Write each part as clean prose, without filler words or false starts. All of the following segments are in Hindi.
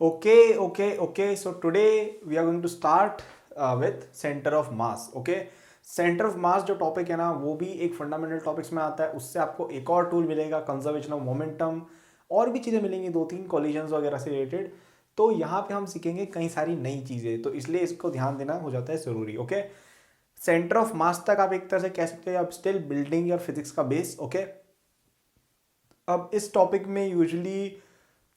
Okay. So today we are going to start with center of mass. Okay. Centre of मास जो टॉपिक है ना वो भी एक फंडामेंटल टॉपिक्स में आता है। उससे आपको एक और टूल मिलेगा, कंजर्वेशन ऑफ मोमेंटम, और भी चीज़ें मिलेंगी, 2-3 कॉलिजन्स वगैरह से रिलेटेड। तो यहाँ पे हम सीखेंगे कई सारी नई चीज़ें, तो इसलिए इसको ध्यान देना हो जाता है ज़रूरी। ओके, सेंटर ऑफ मास तक आप एक तरह से कह सकते हैं आप स्टिल बिल्डिंग योर फिजिक्स का बेस। ओके, अब इस टॉपिक में यूजुअली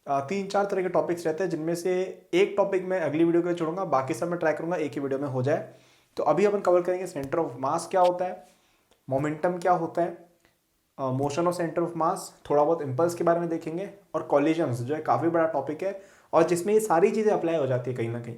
3-4 तरह के टॉपिक्स रहते हैं, जिनमें से एक टॉपिक मैं अगली वीडियो के लिए छोड़ूंगा, बाकी सब मैं ट्राई करूंगा एक ही वीडियो में हो जाए। तो अभी अपन कवर करेंगे सेंटर ऑफ मास क्या होता है, मोमेंटम क्या होता है, मोशन ऑफ सेंटर ऑफ मास, थोड़ा बहुत इम्पल्स के बारे में देखेंगे, और कॉलिजन्स जो है काफ़ी बड़ा टॉपिक है और जिसमें ये सारी चीज़ें अप्लाई हो जाती है कहीं ना कहीं।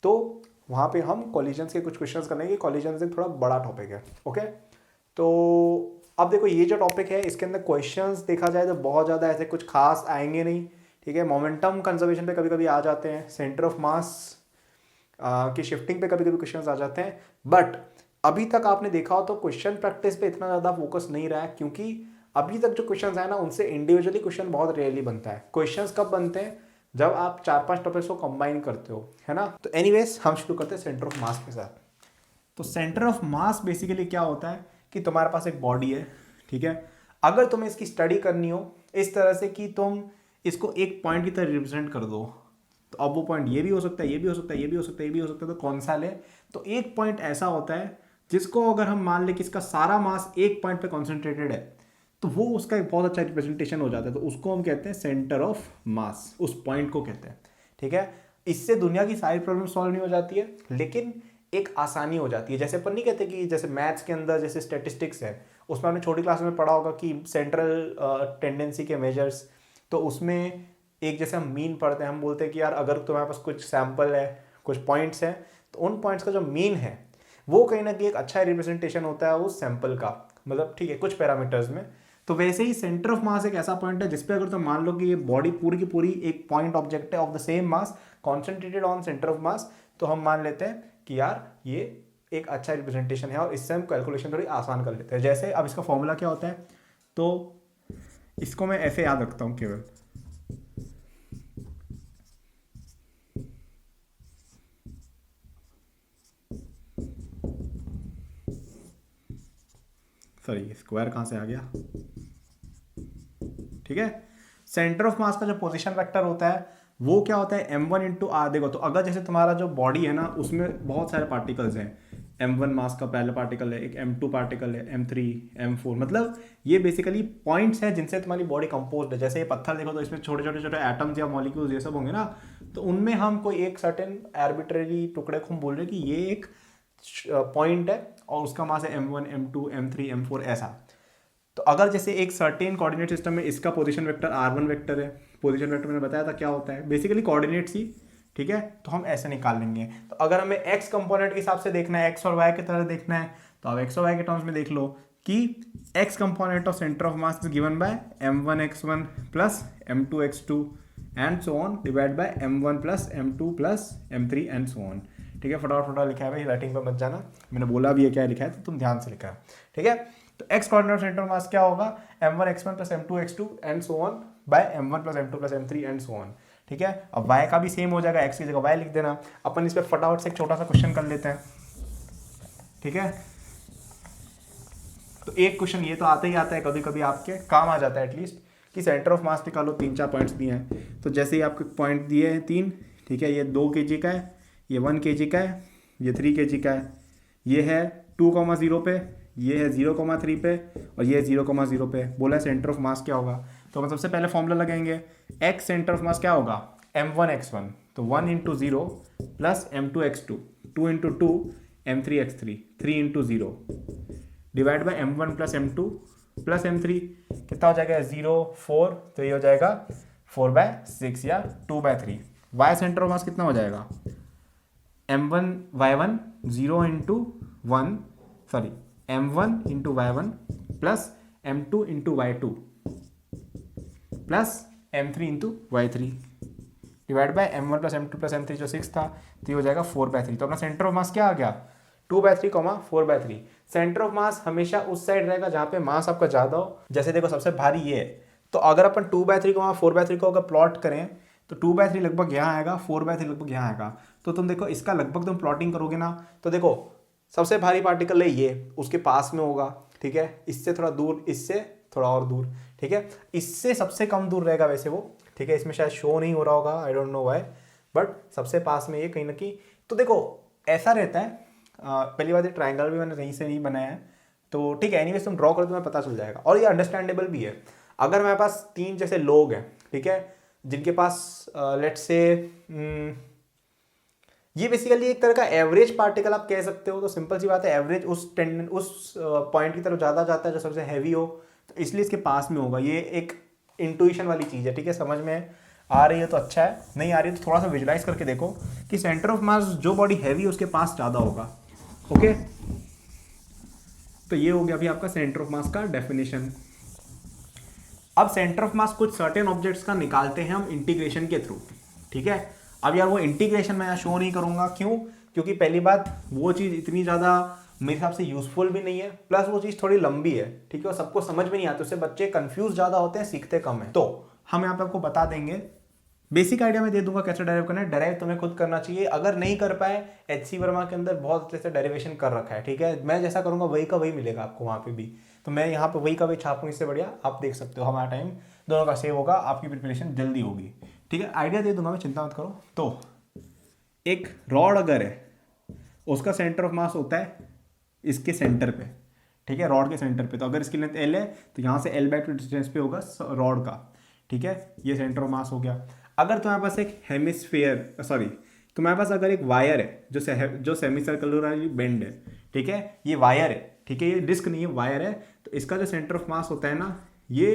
तो वहाँ पे हम कॉलिजन्स के कुछ क्वेश्चंस करेंगे। कॉलिजन्स एक थोड़ा बड़ा टॉपिक है। ओके, तो अब देखो ये जो टॉपिक है इसके अंदर क्वेश्चंस देखा जाए तो बहुत ज़्यादा ऐसे कुछ खास आएंगे नहीं। ठीक है, मोमेंटम कंजर्वेशन पे कभी कभी आ जाते हैं, सेंटर ऑफ मास की शिफ्टिंग पे कभी कभी क्वेश्चंस आ जाते हैं, बट अभी तक आपने देखा हो तो क्वेश्चन प्रैक्टिस पे इतना ज़्यादा फोकस नहीं रहा है, क्योंकि अभी तक जो क्वेश्चंस आए ना उनसे इंडिविजुअली क्वेश्चन बहुत रेयरली बनता है। क्वेश्चंस कब बनते हैं, जब आप 4-5 टॉपिक्स को कंबाइन करते हो, है ना। तो एनीवेज हम शुरू करते हैं सेंटर ऑफ मास के साथ। तो सेंटर ऑफ मास बेसिकली क्या होता है कि तुम्हारे पास एक बॉडी है, ठीक है। अगर तुम्हें इसकी स्टडी करनी हो इस तरह से कि तुम इसको एक पॉइंट की तरह रिप्रेजेंट कर दो, तो अब वो पॉइंट ये भी हो सकता है, ये भी हो सकता है, ये भी हो सकता है, ये भी हो सकता है, तो कौन सा ले। तो एक पॉइंट ऐसा होता है जिसको अगर हम मान लें कि इसका सारा मास एक पॉइंट पे कॉन्सेंट्रेटेड है, तो वो उसका एक बहुत अच्छा रिप्रेजेंटेशन हो जाता है। तो उसको हम कहते हैं सेंटर ऑफ मास, उस पॉइंट को कहते हैं। ठीक है, इससे दुनिया की सारी प्रॉब्लम सॉल्व नहीं हो जाती है, लेकिन एक आसानी हो जाती है। जैसे अपन नहीं कहते कि जैसे मैथ्स के अंदर जैसे स्टेटिस्टिक्स है, उसमें आपने छोटी क्लास में पढ़ा होगा कि सेंट्रल टेंडेंसी के मेजर्स, तो उसमें एक जैसे हम मीन पढ़ते हैं, हम बोलते हैं कि यार अगर तुम्हारे पास कुछ सैंपल है, कुछ पॉइंट्स हैं, तो उन पॉइंट्स का जो मीन है वो कहीं ना कहीं एक अच्छा रिप्रेजेंटेशन होता है उस सैंपल का, मतलब ठीक है कुछ पैरामीटर्स में। तो वैसे ही सेंटर ऑफ मास एक ऐसा पॉइंट है जिसपे अगर तुम मान लो कि ये बॉडी पूरी की पूरी एक पॉइंट ऑब्जेक्ट है of the same mass concentrated on centre of मास, तो हम मान लेते हैं कि यार ये एक अच्छा रिप्रेजेंटेशन है और इससे हम कैलकुलेशन थोड़ी आसान कर लेते हैं। जैसे अब इसका फॉर्मूला क्या होता है, तो इसको मैं ऐसे याद रखता हूँ केवल, सॉरी स्क्वायर कहाँ से आ गया, ठीक है। सेंटर ऑफ मास का जो पोजीशन वेक्टर होता है वो क्या होता है, m1 इंटू आर। देखो तो अगर जैसे तुम्हारा जो बॉडी है ना उसमें बहुत सारे पार्टिकल्स हैं, m1 मास का पहला पार्टिकल है, एक m2 पार्टिकल है, m3, m4, मतलब ये बेसिकली पॉइंट्स हैं जिनसे तुम्हारी बॉडी कंपोज्ड है। जैसे ये पत्थर देखो तो इसमें छोटे छोटे छोटे एटम्स या मॉलिक्यूल्स ये सब होंगे ना, तो उनमें हम कोई एक सर्टेन आर्बिट्रेरी टुकड़े को हम बोल रहे हैं कि ये एक पॉइंट है और उसका मास है m1, m2, m3, m4 ऐसा। तो अगर जैसे एक सर्टेन कोऑर्डिनेट सिस्टम में इसका पोजीशन वेक्टर r1 वेक्टर है, पोजीशन वेक्टर मैंने बताया था क्या होता है, बेसिकली कोऑर्डिनेट्स ही, ठीक है। तो हम ऐसे निकाल लेंगे। तो अगर हमें x कंपोनेंट के हिसाब से देखना है, x और y की तरह देखना है, तो आप x और y के टर्म्स में देख लो कि x component of centre of mass is given by m1x1 plus m2x2 and so on divide by m1 plus m2 plus m3 and so on. ठीक है, फटाफट लिखा है भाई, राइटिंग पे मत जाना, मैंने बोला भी है क्या लिखा है तो तुम ध्यान से लिखा है। ठीक है, तो x कोऑर्डिनेट सेंटर मास क्या होगा, m1x1 plus m2x2 and so on by m1 plus m2 plus m3 and so on. ठीक है, अब y का भी सेम हो जाएगा, x की जगह y लिख देना। अपन इस पर फटाफट से एक छोटा सा क्वेश्चन कर लेते हैं। ठीक है, तो एक क्वेश्चन ये तो आता ही आता है, कभी कभी आपके काम आ जाता है एटलीस्ट, कि सेंटर ऑफ मास निकालो, 3-4 पॉइंट्स दिए हैं। तो जैसे ही आपको पॉइंट दिए हैं 3, ठीक है, ये 2 kg का है, ये 1 kg का है, ये 3 kg का है, ये है 2,0 पे, ये है 0,3 पे, और ये 0,0 पे। बोला है सेंटर ऑफ मास क्या होगा, तो हम सबसे पहले फॉर्मूला लगाएंगे। x सेंटर ऑफ मास क्या होगा, m1x1, तो 1 into 0 plus m2x2, 2 into 2 m3x3, 3 into 0 divide by m1 plus m2 plus m3, कितना हो जाएगा 0, 4, तो ये हो जाएगा 4/6 या 2/3। y सेंटर ऑफ मास कितना हो जाएगा, m1 y1 0 into 1, sorry m1 into y1 plus m2 into y2 plus m3 into y3 divide by m1 plus m2 plus m3 जो 6 था, तो ये हो जाएगा 4/3। तो अपना सेंटर ऑफ मास क्या आ गया, 2/3, 4/3। सेंटर ऑफ मास हमेशा उस साइड रहेगा जहाँ पे मास आपका ज़्यादा हो। जैसे देखो सबसे भारी ये है, तो अगर अपन 2/3, 4/3 को अगर प्लॉट करें, तो 2/3 लगभग यहाँ आएगा, 4/3 लगभग यहाँ आएगा। तो तुम देखो इसका लगभग तुम प्लॉटिंग करोगे ना, तो देखो सबसे भारी पार्टिकल है ये, उसके पास में होगा, ठीक है, इससे थोड़ा दूर, इससे थोड़ा और दूर, ठीक है, इससे सबसे कम दूर रहेगा वैसे वो, ठीक है, इसमें शायद शो नहीं हो रहा होगा, I don't know why, but सबसे पास में ये कहीं ना कहीं। तो देखो ऐसा रहता है, पहली बात ये ट्राइंगल भी मैंने कहीं से नहीं बनाया है, तो ठीक है, एनीवेज तुम ड्रॉ करो तुम्हें पता चल जाएगा, और ये अंडरस्टैंडेबल भी है। अगर मेरे पास 3 जैसे लोग हैं, ठीक है, जिनके पास लेट्स से ये बेसिकली एक तरह का एवरेज पार्टिकल आप कह सकते हो, तो सिंपल सी बात है, एवरेज उस पॉइंट की तरफ ज़्यादा जाता है जो सबसे हैवी हो, तो इसलिए इसके पास में होगा। ये एक इंट्यूशन वाली चीज़ है, ठीक है, समझ में आ रही है तो अच्छा है, नहीं आ रही है तो थोड़ा सा विजुलाइज करके देखो कि सेंटर ऑफ मास जो बॉडी हैवी है उसके पास ज़्यादा होगा। ओके, तो ये हो गया अभी आपका सेंटर ऑफ मास का डेफिनेशन। अब सेंटर ऑफ मास कुछ सर्टेन ऑब्जेक्ट्स का निकालते हैं हम इंटीग्रेशन के थ्रू, ठीक है। अब यार वो इंटीग्रेशन मैं यहाँ शो नहीं करूंगा, क्यों? क्योंकि पहली बात वो चीज़ इतनी ज़्यादा मेरे हिसाब से यूजफुल भी नहीं है, प्लस वो चीज़ थोड़ी लंबी है, ठीक है, और सबको समझ में नहीं आती, उससे बच्चे कंफ्यूज ज़्यादा होते हैं, सीखते कम है। तो हम यहाँ पे आपको बता देंगे, बेसिक आइडिया मैं दे दूंगा कैसे डेराइव करना है। डेराइव तुम्हें खुद करना चाहिए, अगर नहीं कर पाए HC वर्मा के अंदर बहुत अच्छे से डेरिवेशन कर रखा है, ठीक है, मैं जैसा करूंगा वही का वही मिलेगा आपको वहाँ पे भी, तो मैं यहाँ पे वही का वही छापूंगा, इससे बढ़िया आप देख सकते हो, हमारा टाइम दोनों का सेव होगा, आपकी प्रिपरेशन जल्दी होगी, ठीक है। आइडिया दे दूंगा मैं, चिंता मत करो। तो एक रॉड अगर है, उसका सेंटर ऑफ मास होता है इसके सेंटर पे, ठीक है, रॉड के सेंटर पे, तो अगर इसकी लेंथ L है तो यहाँ से L/2 डिस्टेंस पे होगा रॉड का, ठीक है, ये सेंटर ऑफ मास हो गया। अगर तुम्हारे पास एक हेमिस्फीयर, सॉरी, तुम्हारे पास अगर एक वायर है जो सेमी सर्कुलर बेंड है, ठीक है, ये वायर है, ठीक है, ये डिस्क नहीं है, वायर है, तो इसका जो सेंटर ऑफ मास होता है ना, ये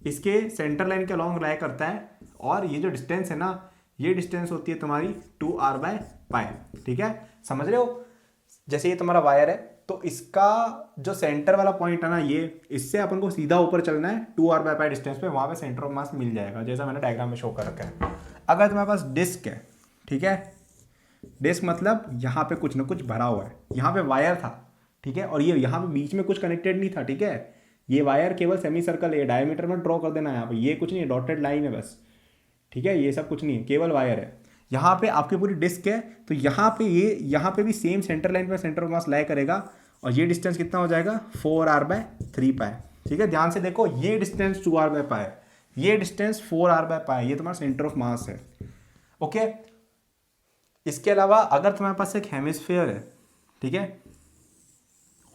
इसके सेंटर लाइन के अलॉन्ग लाया करता है, और ये जो डिस्टेंस है ना, ये डिस्टेंस होती है तुम्हारी 2r/π, ठीक है, समझ रहे हो। जैसे ये तुम्हारा वायर है, तो इसका जो सेंटर वाला पॉइंट है ना, ये इससे अपन को सीधा ऊपर चलना है 2r/π डिस्टेंस पे, वहां पे सेंटर ऑफ मास मिल जाएगा, जैसा मैंने डायग्राम में शो कर रखा है। अगर तुम्हारे पास डिस्क है, ठीक है, डिस्क मतलब यहाँ पे कुछ ना कुछ भरा हुआ है, यहाँ पे वायर था, ठीक है, और ये यहाँ पे बीच में कुछ कनेक्टेड नहीं था, ठीक है, ये वायर केवल सेमी सर्कल है, डायमीटर में ड्रॉ कर देना है यहाँ पे, ये कुछ नहीं है, डॉटेड लाइन है बस, ठीक है, ये सब कुछ नहीं है, केवल वायर है। यहाँ पे आपकी पूरी डिस्क है, तो यहाँ पे ये यहाँ पे भी सेम सेंटर लाइन पे सेंटर ऑफ मास लाया करेगा, और ये डिस्टेंस कितना हो जाएगा 4r/3π, ठीक है, ध्यान से देखो, ये डिस्टेंस 2r/π, ये डिस्टेंस 4r/π, ये तुम्हारा सेंटर ऑफ मास है। ओके, इसके अलावा अगर तुम्हारे पास एक हेमिस्फीयर है, ठीक है,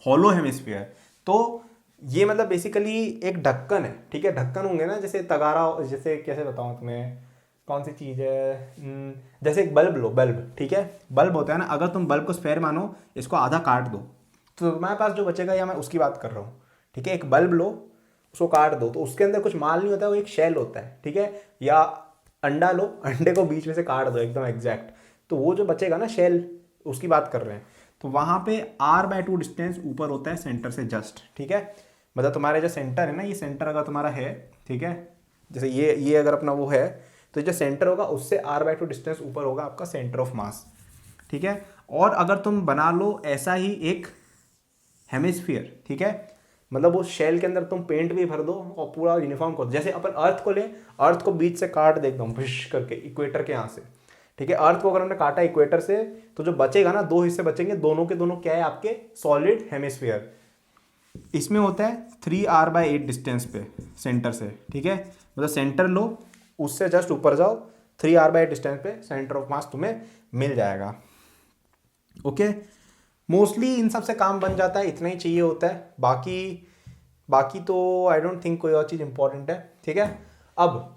हॉलो हेमिस्फीयर, तो ये मतलब बेसिकली एक ढक्कन है, ठीक है, ढक्कन होंगे ना, जैसे तगारा, जैसे कैसे बताऊं तुम्हें, कौन सी चीज़ है, जैसे एक बल्ब लो, बल्ब, ठीक है, बल्ब होता है ना, अगर तुम बल्ब को स्फेयर मानो, इसको आधा काट दो, तो तुम्हारे पास जो बचेगा, या मैं उसकी बात कर रहा हूँ, ठीक है, एक बल्ब लो, उसको काट दो, तो उसके अंदर कुछ माल नहीं होता है, वो एक शेल होता है, ठीक है, या अंडा लो, अंडे को बीच में से काट दो एकदम एग्जैक्ट, तो वो जो बचेगा ना शेल, उसकी बात कर रहे हैं, तो वहाँ पे r/2 डिस्टेंस ऊपर होता है सेंटर से जस्ट, ठीक है, मतलब तुम्हारे जो सेंटर है ना, ये सेंटर अगर तुम्हारा है, ठीक है, जैसे ये अगर अपना वो है, तो जो सेंटर होगा उससे r/2 डिस्टेंस ऊपर होगा आपका सेंटर ऑफ मास, ठीक है। और अगर तुम बना लो ऐसा ही एक हेमिस्फीयर, ठीक है, मतलब उस शेल के अंदर तुम पेंट भी भर दो और पूरा यूनिफॉर्म कर दो, जैसे अपन अर्थ को ले, अर्थ को बीच से काट दे एकदम फिश करके इक्वेटर के यहाँ से, ठीक है, अर्थ को अगर हमने काटा इक्वेटर से, तो जो बचेगा ना, 2 हिस्से बचेंगे, दोनों के दोनों क्या है आपके सॉलिड हेमिस्फीयर। इसमें होता है 3r/8 डिस्टेंस पे सेंटर से, ठीक है, मतलब सेंटर लो, उससे जस्ट ऊपर जाओ, 3r/8 डिस्टेंस पे सेंटर ऑफ मास तुम्हें मिल जाएगा। ओके, मोस्टली इन सब से काम बन जाता है, इतना ही चाहिए होता है, बाकी तो आई डोंट थिंक कोई और चीज़ इंपॉर्टेंट है, ठीक है। अब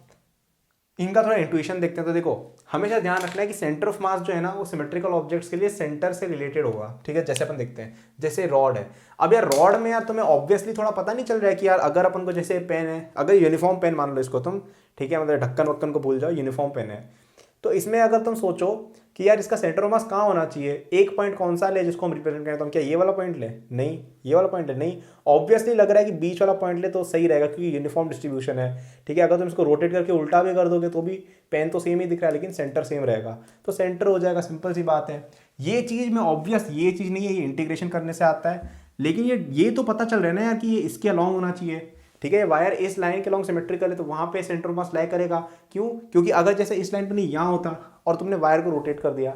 इनका थोड़ा इंट्यूशन देखते हैं, तो देखो हमेशा ध्यान रखना है कि सेंटर ऑफ मास जो है ना, वो सिमेट्रिकल ऑब्जेक्ट्स के लिए सेंटर से रिलेटेड होगा, ठीक है, जैसे अपन देखते हैं, जैसे रॉड है, अब यार रॉड में यार तुम्हें ऑब्वियसली थोड़ा पता नहीं चल रहा है कि यार अगर अपन को जैसे पेन है, अगर यूनिफॉर्म पेन मान लो इसको तुम, ठीक है, मतलब ढक्कन वक्कन को भूल जाओ, यूनिफॉर्म पेन है, तो इसमें अगर तुम सोचो कि यार इसका सेंटर ऑफ मास कहाँ होना चाहिए, एक पॉइंट कौन सा ले जिसको हम रिप्रेजेंट करें, तो हम क्या ये वाला पॉइंट ले, नहीं, ये वाला पॉइंट ले, नहीं, ऑब्वियसली लग रहा है कि बीच वाला पॉइंट ले तो सही रहेगा, क्योंकि यूनिफॉर्म डिस्ट्रीब्यूशन है, ठीक है। अगर तुम इसको रोटेट करके उल्टा भी कर दोगे तो भी पेन तो सेम ही दिख रहा है, लेकिन सेंटर सेम रहेगा, तो सेंटर हो जाएगा, सिंपल सी बात है। ये चीज़ में ऑब्वियस ये चीज़ नहीं है, ये इंटीग्रेशन करने से आता है, लेकिन ये तो पता चल रहा है ना यार कि ये इसके अलॉन्ग होना चाहिए, ठीक है। वायर इस लाइन के लॉन्ग सिमेट्रिकल है तो वहां पे सेंटर ऑफ मास लाई करेगा। क्यों? क्योंकि अगर जैसे इस लाइन पर नहीं यहाँ होता और तुमने वायर को रोटेट कर दिया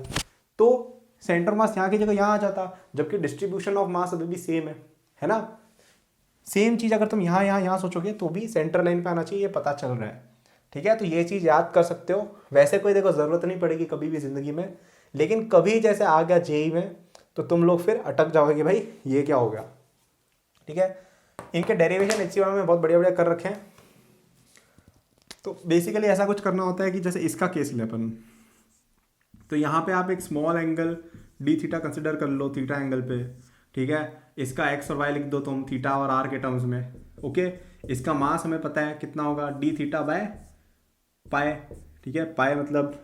तो सेंटर ऑफ मास यहाँ की जगह यहाँ आ जाता, जबकि डिस्ट्रीब्यूशन ऑफ मास अभी भी सेम है ना। सेम चीज अगर तुम यहाँ सोचोगे तो भी सेंटर लाइन पे आना चाहिए, ये पता चल रहा है, ठीक है। तो ये चीज याद कर सकते हो। वैसे कोई देखो जरूरत नहीं पड़ेगी कभी भी जिंदगी में, लेकिन कभी जैसे आ गया जेई में तो तुम लोग फिर अटक जाओगे भाई ये क्या हो गया, ठीक है। इनके डेरिवेशन एचसीएम में बहुत बढ़िया बढ़िया कर रखे हैं। तो बेसिकली ऐसा कुछ करना होता है कि जैसे इसका केस ले अपन, तो यहाँ पे आप एक small angle D theta consider कर लो थीटा एंगल पे, ठीक है। इसका एक्स और वाई लिख दो तुम थीटा और आर के टर्म्स में, ओके। इसका मास हमें पता है कितना होगा, डी थीटा बाय पाए, ठीक है। पाए मतलब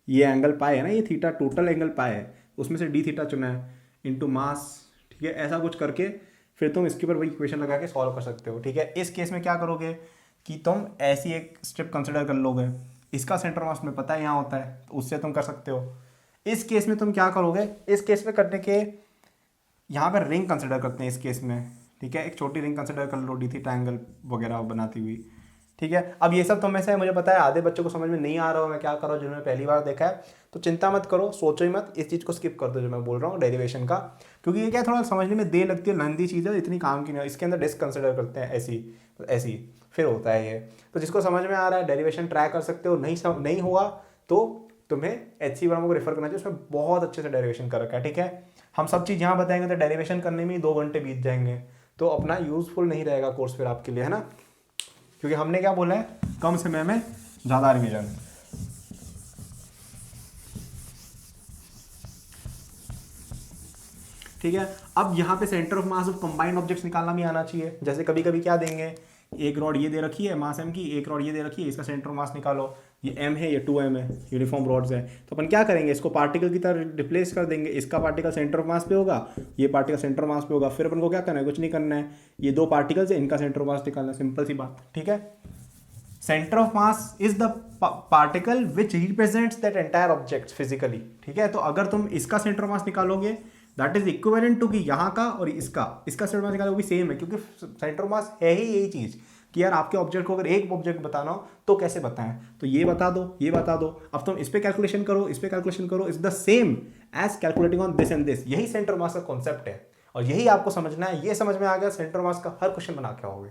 ये एंगल पाए है ना, ये थीटा टोटल एंगल पाए है, उसमें से डी थीटा चुना है इंटू मास, ठीक है। ऐसा कुछ करके फिर तुम इसके ऊपर वही इक्वेशन लगा के सॉल्व कर सकते हो, ठीक है। इस केस में क्या करोगे कि तुम ऐसी एक स्टेप कंसिडर कर लोगे, इसका सेंटर मास में पता है यहाँ होता है तो उससे तुम कर सकते हो। इस केस में तुम क्या करोगे, इस केस में करने के यहाँ पर रिंग कंसिडर करते हैं इस केस में, ठीक है। एक छोटी रिंग कंसिडर कर लो डी थीटा एंगल वगैरह बनाती हुई, ठीक है। अब ये सब तो में से मुझे पता है आधे बच्चों को समझ में नहीं आ रहा हो मैं क्या कर रहा हूँ, जिन्होंने पहली बार देखा है तो चिंता मत करो, सोचो ही मत, इस चीज़ को स्किप कर दो जो मैं बोल रहा हूँ डेरिवेशन का, क्योंकि ये क्या थोड़ा समझने में देर लगती है, लंदी चीज़ है, इतनी काम की नहीं है। इसके अंदर डिस्क कंसिडर करते हैं ऐसी फिर होता है ये। तो जिसको समझ में आ रहा है डेरिवेशन ट्राई कर सकते हो, नहीं हुआ तो तुम्हें एचसी वर्मा को रेफर करना चाहिए, उसमें बहुत अच्छे से डेरिवेशन कर रखा है, ठीक है। हम सब चीज़ यहाँ बताएंगे तो डेरिवेशन करने में ही 2 घंटे बीत जाएंगे, तो अपना यूजफुल नहीं रहेगा कोर्स फिर आपके लिए, है ना। क्योंकि हमने क्या बोला है, कम समय में ज़्यादा रिवीजन। ठीक है। अब यहाँ पे centre of mass of combined objects निकालना भी आना चाहिए। जैसे कभी कभी क्या देंगे, एक रॉड ये दे रखी है मास m की, एक रॉड ये दे रखी है, इसका सेंटर ऑफ मास निकालो, ये m है ये 2m है, यूनिफॉर्म रॉड्स है। तो अपन क्या करेंगे, इसको पार्टिकल की तरह रिप्लेस कर देंगे, इसका पार्टिकल सेंटर ऑफ मास पे होगा, ये पार्टिकल सेंटर ऑफ मास पे होगा। फिर अपन को क्या करना है, कुछ नहीं करना है, ये 2 पार्टिकल्स है इनका सेंटर ऑफ मास निकालना, सिंपल सी बात, ठीक है। Centre of mass is the particle which represents that entire object physically, ठीक है। तो अगर तुम इसका सेंटर ऑफ मास निकालोगे दैट इज इक्विवेलेंट टू कि यहाँ का और इसका सेंटर ऑफ मास निकालोगे भी सेम है, क्योंकि सेंटर ऑफ मास है ही यही चीज कि यार आपके ऑब्जेक्ट को अगर एक ऑब्जेक्ट बताना हो तो कैसे बताएं, तो ये बता दो ये बता दो। अब तुम इस पे कैलकुलेशन करो इस पे कैलकुलेशन करो, is the same as calculating on this and this. यही सेंटर ऑफ मास का कॉन्सेप्ट है और यही आपको समझना है। ये समझ में आ गया, सेंटर ऑफ मास का हर क्वेश्चन बना के आओगे,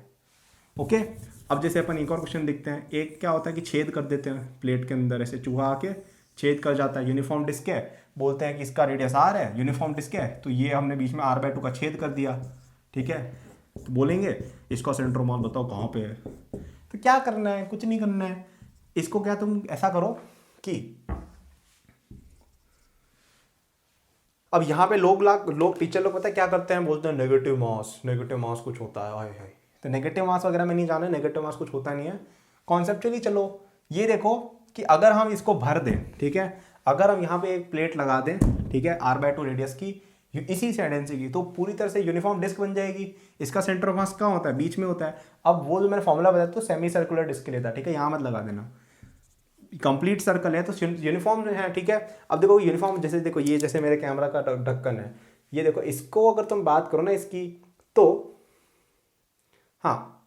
ओके। अब जैसे अपन एक और क्वेश्चन देखते हैं। एक क्या होता है कि छेद कर देते हैं प्लेट के अंदर, ऐसे चूहा आके छेद कर जाता है, यूनिफॉर्म डिस्क है, बोलते हैं कि इसका रेडियस आर है, यूनिफॉर्म डिस्क है, तो ये हमने बीच में r/2 का छेद कर दिया, ठीक है। तो बोलेंगे इसका सेंटर ऑफ मास बताओ कहाँ पे है। तो क्या करना है, कुछ नहीं करना है। इसको क्या तुम ऐसा करो कि अब यहाँ पे लोग टीचर लोग पता है क्या करते हैं, बोलते हैं नेगेटिव मास कुछ होता है, हाय हाय। तो नेगेटिव मास वगैरह में नहीं जाना, नेगेटिव मास कुछ होता नहीं है। कॉन्सेप्चुअली चलो ये देखो कि अगर हम इसको भर दें, ठीक है, अगर हम यहाँ पे एक प्लेट लगा दें, ठीक है, r/2 रेडियस की, इसी से डेंसिटी की, तो पूरी तरह से यूनिफॉर्म डिस्क बन जाएगी। इसका सेंटर ऑफ मास कहाँ होता है, बीच में होता है। अब वो जो मैंने फॉर्मूला बताया तो सेमी सर्कुलर डिस्क के लिए था, ठीक है, यहाँ मत लगा देना। कंप्लीट सर्कल है तो यूनिफॉर्म जो है, ठीक है। अब देखो यूनिफॉर्म, जैसे देखो ये जैसे मेरे कैमरा का ढक्कन है, ये देखो, इसको अगर तुम बात करो ना इसकी, तो हाँ,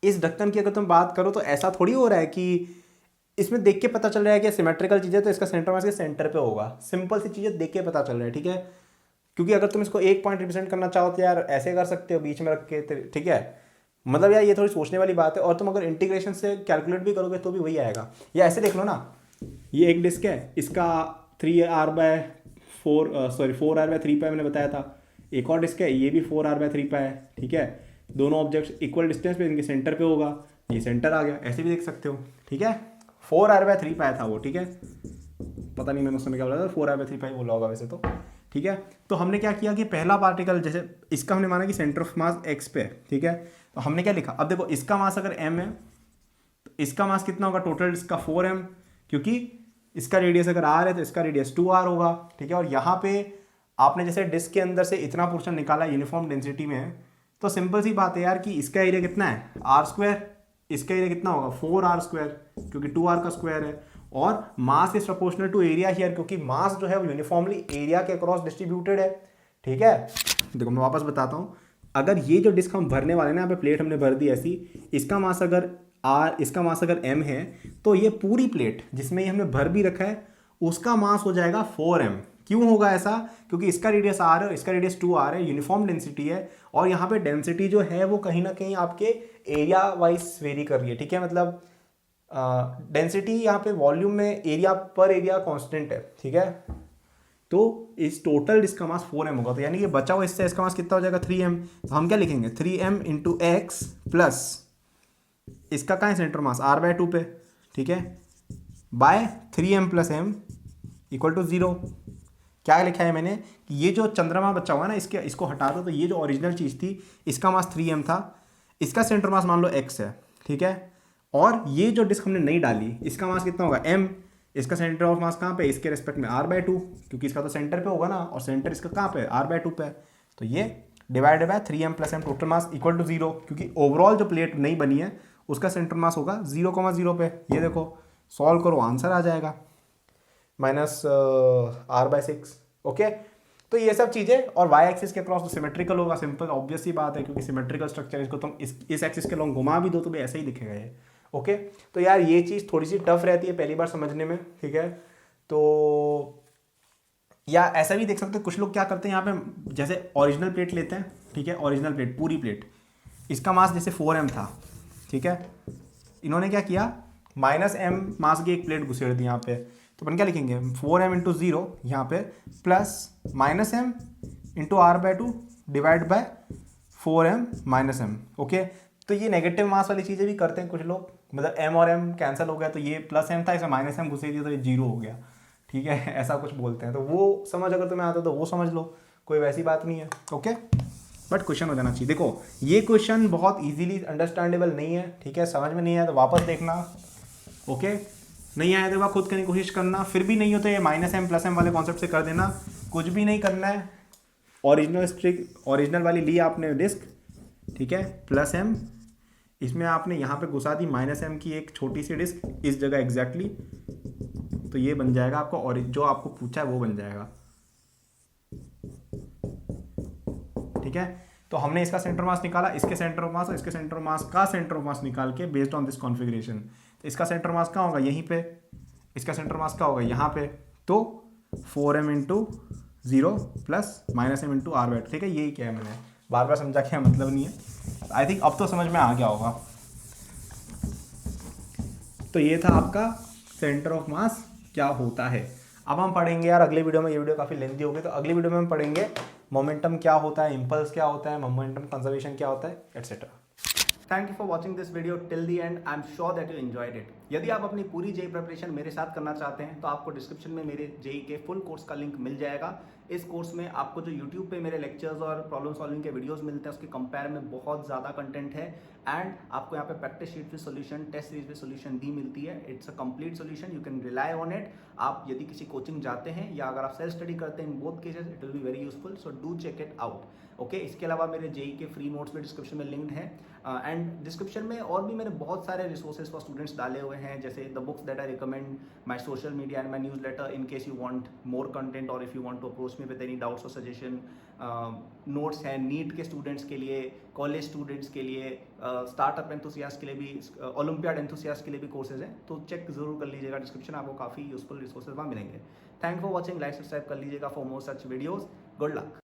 इस ढक्कन की अगर तुम बात करो तो ऐसा थोड़ी हो रहा है कि इसमें देख के पता चल रहा है कि सिमेट्रिकल चीज़ है तो इसका सेंटर मास के सेंटर पे होगा। सिंपल सी चीज़ें देख के पता चल रहा है, ठीक है। क्योंकि अगर तुम इसको एक पॉइंट रिप्रेजेंट करना चाहो तो यार ऐसे कर सकते हो बीच में रख के, ठीक है। मतलब यार ये थोड़ी सोचने वाली बात है। और तुम अगर इंटीग्रेशन से कैलकुलेट भी करोगे तो भी वही आएगा। या ऐसे देख लो ना, ये एक डिस्क है, इसका 4r/3 मैंने बताया था। एक और डिस्क है, ये भी 4r/3 है, ठीक है। दोनों ऑब्जेक्ट्स इक्वल डिस्टेंस पे, इनके सेंटर पे होगा, ये सेंटर आ गया, ऐसे भी देख सकते हो, ठीक है। 4r/3 था वो, ठीक है। पता नहीं मैंने उस समय क्या बोला था, 4r/3 बोला होगा वैसे तो, ठीक है। तो हमने क्या किया कि पहला पार्टिकल, जैसे इसका हमने माना कि सेंटर ऑफ मास x पे, ठीक है। तो हमने क्या लिखा, अब देखो इसका मास अगर m है तो इसका मास कितना होगा टोटल, इसका 4m, क्योंकि इसका रेडियस अगर r है तो इसका रेडियस 2r होगा, ठीक है। और यहाँ पे आपने जैसे डिस्क के अंदर से इतना पोर्शन निकाला यूनिफॉर्म डेंसिटी में, तो सिंपल सी बात है यार कि इसका एरिया कितना है r², इसका एरिया कितना होगा 4r², क्योंकि 2r का स्क्वायर है। और mass is proportional to area here, क्योंकि मास जो है वो यूनिफॉर्मली एरिया के अक्रॉस डिस्ट्रीब्यूटेड है, ठीक है। देखो मैं वापस बताता हूँ, अगर ये जो डिस्क हम भरने वाले हैं ना, यहाँ पे प्लेट हमने भर दी ऐसी, इसका मास अगर इसका मास अगर m है, तो ये पूरी प्लेट जिसमें ये हमने भर भी रखा है उसका मास हो जाएगा 4m। क्यों होगा ऐसा? क्योंकि इसका रेडियस r है, इसका रेडियस 2r है, यूनिफॉर्म डेंसिटी है, और यहाँ पे डेंसिटी जो है वो कहीं ना कहीं आपके एरिया वाइज वेरी कर रही है, ठीक है। मतलब डेंसिटी यहाँ पे वॉल्यूम में एरिया पर एरिया कांस्टेंट है, ठीक है। तो इस टोटल इसका मास 4m होगा, तो यानी कि बचा हुआ इससे इसका मास कितना हो जाएगा 3m। तो हम क्या लिखेंगे 3m इंटू एक्स प्लस इसका कहाँ है सेंटर मास r/2 पे, ठीक है, by 3m plus m equal to 0। क्या लिखा है मैंने कि ये जो चंद्रमा बचा हुआ है ना, इसको हटा दो, तो ये जो ओरिजिनल चीज़ थी इसका मास 3m था, इसका सेंटर मास मान लो x है, ठीक है, और ये जो डिस्क हमने नहीं डाली इसका मास कितना होगा m, इसका सेंटर ऑफ मास कहाँ पे, इसके रेस्पेक्ट में r/2, क्योंकि इसका तो सेंटर पे होगा ना, और सेंटर इसका कहाँ पे r/2 पे है, तो ये divided by 3m plus m total mass equal to 0, क्योंकि ओवरऑल जो प्लेट नहीं बनी है उसका सेंटर मास होगा 0,0 पे। ये देखो सॉल्व करो आंसर आ जाएगा -r/6। ओके, तो ये सब चीज़ें, और y एक्सिस के क्रॉस तो सिमेट्रिकल होगा, सिंपल ऑब्वियस ही बात है, क्योंकि सिमेट्रिकल स्ट्रक्चर, इसको तुम इस एक्सिस के लॉन्ग घुमा भी दो तो भी ऐसे ही दिखेगा ये। ओके, तो यार ये चीज़ थोड़ी सी टफ रहती है पहली बार समझने में, ठीक है। तो या ऐसा भी देख सकते हैं, कुछ लोग क्या करते हैं यहाँ पे, जैसे ओरिजिनल प्लेट लेते हैं, ठीक है, ओरिजिनल प्लेट पूरी प्लेट, इसका मास जैसे 4m था, ठीक है, इन्होंने क्या किया -m मास की एक प्लेट घुसेड़ दी यहाँ पे, तो अपन क्या लिखेंगे 4m इंटू 0 यहाँ पे plus -m into r/2 divide by 4m -m। Okay, तो ये नेगेटिव मास वाली चीज़ें भी करते हैं कुछ लोग, मतलब m और m कैंसिल हो गया, तो ये +m था, इसे -m घुसेड़ दिया तो ये 0 हो गया, ठीक है, ऐसा कुछ बोलते हैं। तो वो समझ अगर तुम्हें आता तो वो समझ लो, कोई वैसी बात नहीं है। ओके, बट क्वेश्चन हो जाना चाहिए। देखो ये क्वेश्चन बहुत इजीली अंडरस्टैंडेबल नहीं है, ठीक है, समझ में नहीं आया तो वापस देखना। ओके, नहीं आया तो खुद करने की कोशिश करना, फिर भी नहीं होता ये -m +m वाले कॉन्सेप्ट से कर देना, कुछ भी नहीं करना है। ओरिजिनल वाली ली आपने डिस्क, ठीक है, +m, इसमें आपने यहाँ पे घुसा दी -m की एक छोटी सी डिस्क इस जगह एग्जैक्टली, तो ये बन जाएगा आपका, और जो आपको पूछा है वो बन जाएगा, ठीक है। तो हमने इसका सेंटर मास निकाला, इसके सेंटर ऑफ मास और इसके सेंटर मास का सेंटर ऑफ मास निकाल के बेस्ड ऑन दिस कॉन्फ़िगरेशन, तो इसका सेंटर मास कहाँ होगा यहीं पे, इसका सेंटर मास कहाँ होगा यहाँ पे, तो 4m into 0 plus -m into r/2, ठीक है। यही क्या है, मैंने बार बार समझा क्या मतलब नहीं है, आई थिंक अब तो समझ में आ गया होगा। तो ये था आपका सेंटर ऑफ मास क्या होता है। अब हम पढ़ेंगे यार अगले वीडियो में, ये वीडियो काफ़ी लेंथी हो गई, तो अगली वीडियो में हम पढ़ेंगे मोमेंटम क्या होता है, इम्पल्स क्या होता है, मोमेंटम कंजर्वेशन क्या होता है, etcetera. Thank you for watching this video till the and. I am sure that you enjoyed it. यदि आप अपनी पूरी जेई प्रिपरेशन मेरे साथ करना चाहते हैं तो आपको डिस्क्रिप्शन में मेरे जेई के फुल कोर्स का लिंक मिल जाएगा। इस कोर्स में आपको जो यूट्यूब पे मेरे लेक्चर्स और प्रॉब्लम सॉल्विंग के वीडियोस मिलते हैं उसके कंपेयर में बहुत ज़्यादा कंटेंट है, एंड आपको यहाँ पे practice sheet with solution, test series with solution दी मिलती है। It's a complete solution, you can rely on it. आप यदि किसी कोचिंग जाते हैं या अगर आप सेल्फ स्टडी करते हैं, in both cases it will be very useful, so do check it out. Okay, इसके अलावा मेरे जेई के फ्री नोट्स भी डिस्क्रिप्शन में लिंक्ड हैं, एंड डिस्क्रिप्शन में और भी मैंने बहुत सारे रिसोर्सेज फॉर स्टूडेंट्स डाले हुए हैं, जैसे the books that I recommend, my social media and my newsletter in case you want more content और if you want to approach me with any doubts और सजेशन। नोट्स हैं नीट के स्टूडेंट्स के लिए, कॉलेज स्टूडेंट्स के लिए, स्टार्टअप एंथुसियास्ट के लिए भी, ओलंपियाड एंथुसियास्ट के लिए भी कोर्सेज हैं, तो चेक जरूर कर लीजिएगा डिस्क्रिप्शन, आपको काफ़ी यूजफुल रिसोर्सेज वहाँ मिलेंगे। Thank for watching, like subscribe कर लीजिएगा for more such videos. Good luck.